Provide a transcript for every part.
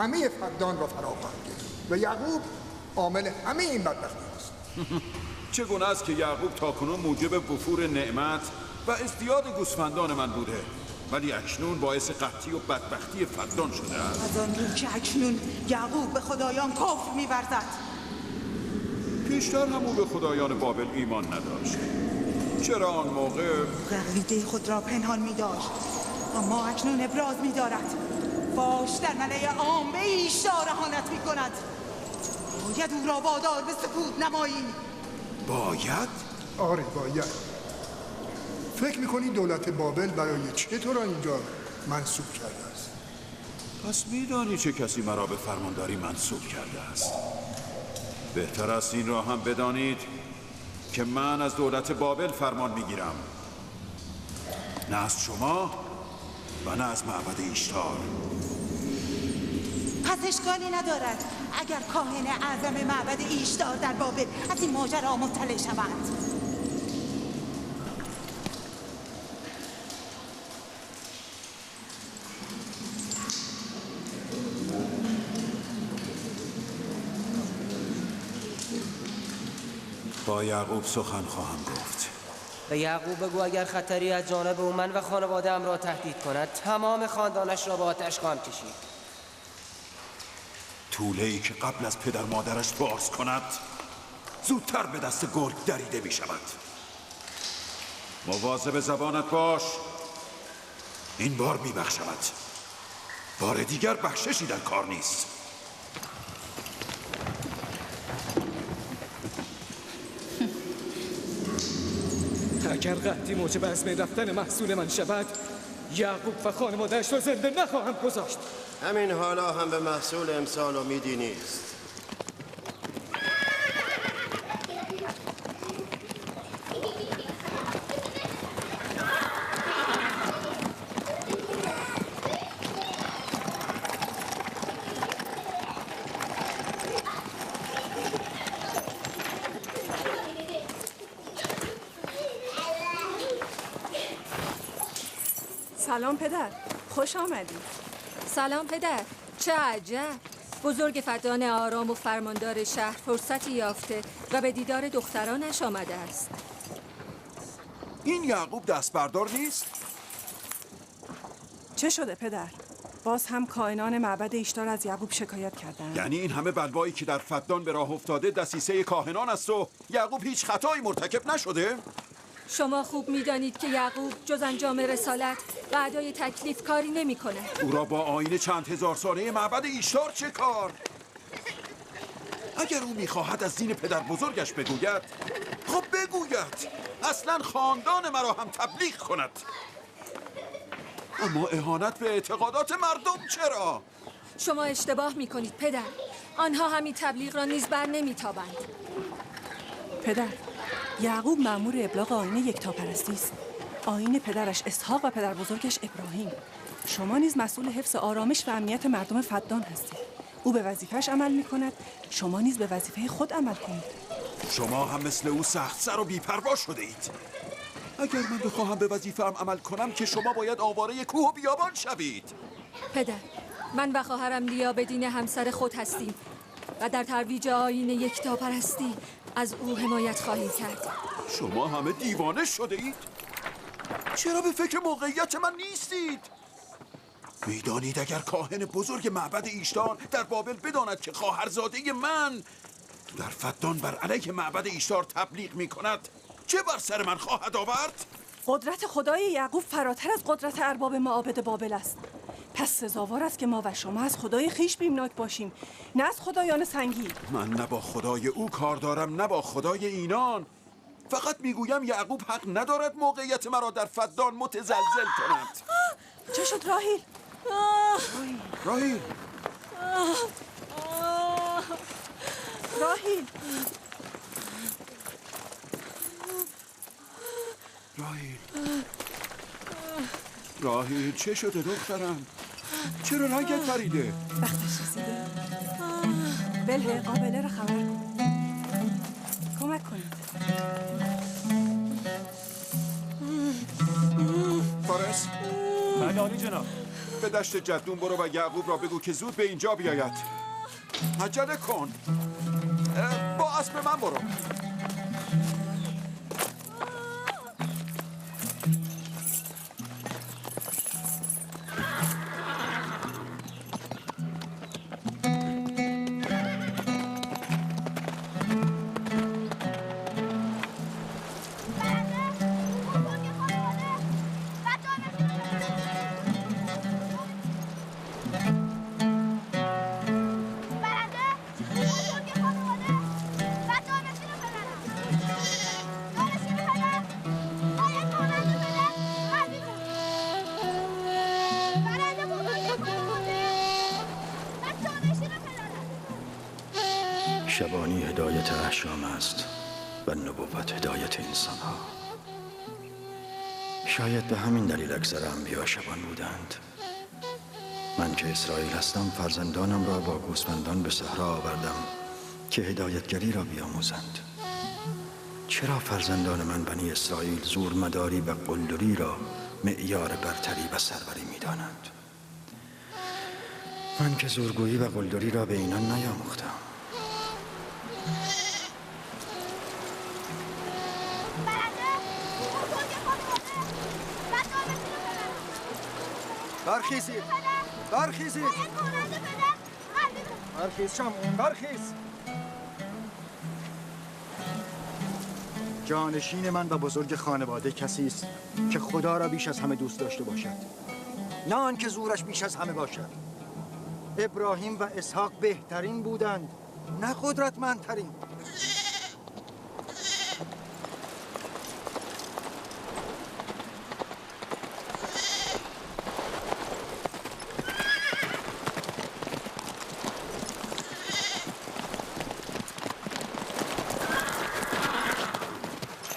همه فردان را فرا خواهد گرفت و یعقوب عامل همه این بدبختی است. چگونه است که یعقوب تاکنون موجب وفور نعمت و ازدیاد گوسفندان من بوده، ولی اکنون باعث قحطی و بدبختی فردان شده است؟ از آن رو که اکنون یعقوب به خدایان کفر می‌ورزد. پیشتر هم او به خدایان بابل ایمان نداشت. چرا آن موقع عقیده خود را پنهان می‌داشت، اما اکنون ابراز می‌دارد. فاش در ملأ عام به ایشار اهانت می‌کند. باید او را وادار به سکوت نماییم. باید؟ آره باید. فکر میکنی دولت بابل برای چه تو را اینجا منصوب کرده است؟ پس میدانی چه کسی مرا به فرمانداری منصوب کرده است؟ بهتر است این را هم بدانید که من از دولت بابل فرمان میگیرم، نه از شما و نه از معبد ایشتار. پس اشکالی ندارد اگر کاهن اعظم معبد ایشتار در بابل از این ماجرا مطلع شوند. با یعقوب سخن خواهم گفت. به یعقوب بگو اگر خطری از جانب او من و خانواده‌ام را تهدید کند تمام خاندانش را به آتش خواهم کشید. طوله‌ای که قبل از پدر مادرش باز کند زودتر به دست گرگ دریده می شود. مواظب زبانت باش. این بار می بخشمت، بار دیگر بخششی در کار نیست. اگر قحطی موجب از بین رفتن محصول من شود، یعقوب و خانواده‌اش را زنده نخواهم گذاشت. همین حالا هم به محصول امسال امیدی نیست. سلام پدر، خوش آمدی. سلام پدر، چه عجب. بزرگ فدان آرام و فرماندار شهر فرصتی یافته و به دیدار دخترانش آمده است. این یعقوب دست بردار نیست؟ چه شده پدر؟ باز هم کاهنان معبد ایشتار از یعقوب شکایت کردند؟ یعنی این همه بلوایی که در فدان به راه افتاده دسیسه کاهنان است و یعقوب هیچ خطایی مرتکب نشده؟ شما خوب می‌دانید که یعقوب جز انجام رسالت و ادای تکلیف کاری نمی‌کند. او را با آیین چند هزار ساله معبد ایشتار چه کار؟ اگر او می‌خواهد از دین پدر بزرگش بگوید، خب بگوید. اصلاً خاندان مرا هم تبلیغ کند. اما اهانت به اعتقادات مردم چرا؟ شما اشتباه می‌کنید پدر. آنها همین تبلیغ را نیز بر نمی‌تابند. پدر، یعقوب مأمور ابلاغ آیین یکتاپرستی است. آیین پدرش اسحاق و پدر بزرگش ابراهیم. شما نیز مسئول حفظ آرامش و امنیت مردم فدان هستید. او به وظیفه‌اش عمل می‌کند، شما نیز به وظیفه خود عمل کنید. شما هم مثل او سخت سر و بی‌پروا شده اید. اگر من بخواهم به وظیفه‌ام عمل کنم که شما باید آواره کوه و بیابان شوید. پدر، من و خواهرم لیا به دین همسر خود هستیم و در ترویج آیین یکتاپرستی از او حمایت خواهیم کرد. شما همه دیوانه شده اید؟ چرا به فکر موقعیت من نیستید؟ میدانید اگر کاهن بزرگ معبد ایشتار در بابل بداند که خواهرزاده من در فدان بر علیه معبد ایشتار تبلیغ می کند، چه بر سر من خواهد آورد؟ قدرت خدای یعقوب فراتر از قدرت ارباب معابد بابل است. پس سزاوار است که ما و شما از خدای خویش بیمناک باشیم، نه از خدایان سنگی. من نه با خدای او کار دارم نه با خدای اینان. فقط میگویم یعقوب حق ندارد موقعیت مرا در فدان متزلزل کند. چه شد راهیل؟ راهیل راهیل راهیل چه شده دخترم؟ چرا رنگت پریده؟ وقتش رسیده. بله قابله را خبر کن. کمک کنید. فارس؟ بله عالی جناب. به دشت جدون برو و یعقوب را بگو که زود به اینجا بیاید. عجله کن. با اسب من برو. شبانی هدایت احشام است و نبوت هدایت انسان ها. شاید به همین دلیل اکثر انبیا شبان بودند. من که اسرائیل هستم فرزندانم را با گوسفندان به صحرا آوردم که هدایتگری را بیاموزند. چرا فرزندان من بنی اسرائیل زورمداری و قلدری را معیار برتری و سروری می دانند؟ من که زورگویی و قلدری را به اینان نیاموختم. برخیزید! برخیزید! برخیز شما! برخیز! جانشین من و بزرگ خانواده کسی است که خدا را بیش از همه دوست داشته باشد، نه آنکه زورش بیش از همه باشد. ابراهیم و اسحاق بهترین بودند، نه قدرتمندترین.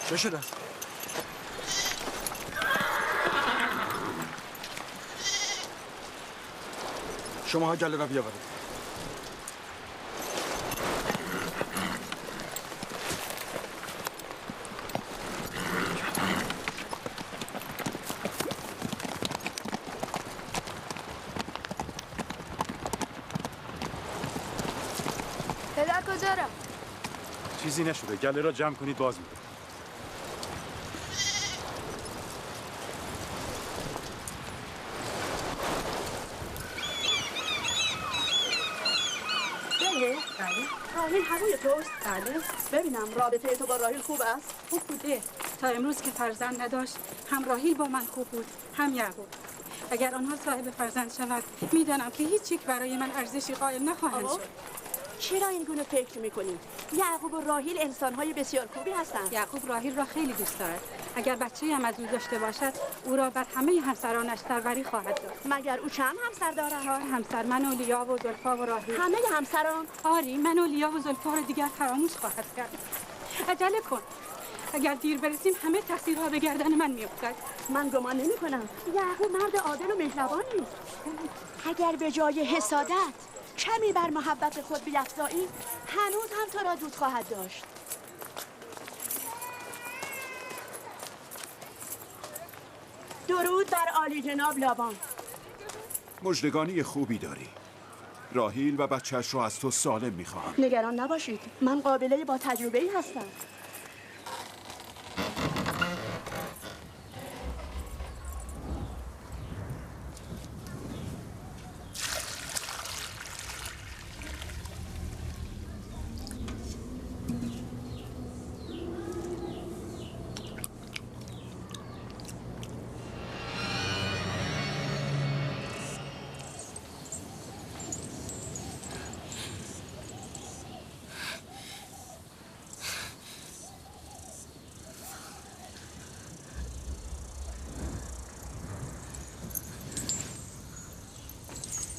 چه شده؟ شماها گله را بیاورید. پدر کجا رفت؟ چیزی نشده، گله را جمع کنید باز می‌کنم. بله. راهیل هوای توست؟ بله. ببینم رابطه تو با راهیل خوب است؟ خوب بوده. تا امروز که فرزند نداشت هم راهیل با من خوب بود هم یعقوب. اگر آنها صاحب فرزند شود میدانم که هیچ یک برای من ارزشی قائل نخواهند شد. چرا این گونه فکر میکنی؟ یعقوب و راهیل انسان‌های بسیار خوبی هستند. یعقوب راهیل را خیلی دوست دارد. اگر بچه‌ای هم از او داشته باشد او را بر همه همسرانش سروری خواهد داد. مگر او چند همسر دارد؟ 4 همسر، من و لیا و زلفا و راهیل. همه همسران؟ آری، من و لیا و زلفا را دیگر فراموش خواهد کرد. عجله کن. اگر دیر برسیم همه تقصیرها به گردن من میافتد. من گمان نمی‌کنم. یعقوب مرد عادل و مهربانی است. اگر به جای حسادت کمی بر محبت خود بیفزایی هنوز هم تو را دوست خواهد داشت. درود بر عالی جناب لابان. مژدگانی خوبی داری. راهیل و بچهش را از تو سالم میخواهم. نگران نباشید، من قابله با تجربه‌ای هستم.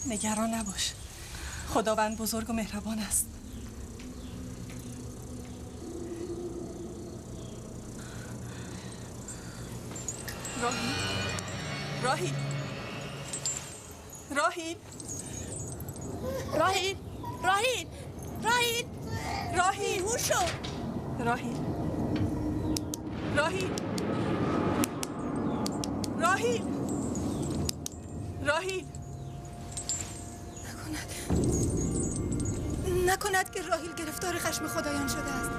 نگران نباش. خداوند بزرگ و مهربان است. راهیل راهیل راهیل راهیل راهیل راهیل هوشو راهیل راهیل راهیل راهیل نکند که راهیل گرفتار خشم خدایان شده است.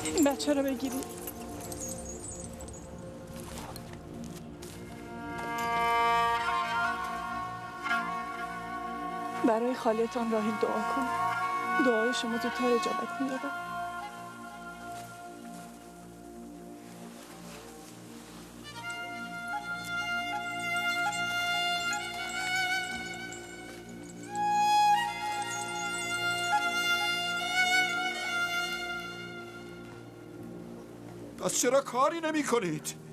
این بچه رو بگیرید. برای خالتان راهیل دعا کن. دعای شما زودتر اجابت می‌یابد. پس چرا کاری نمی کنید؟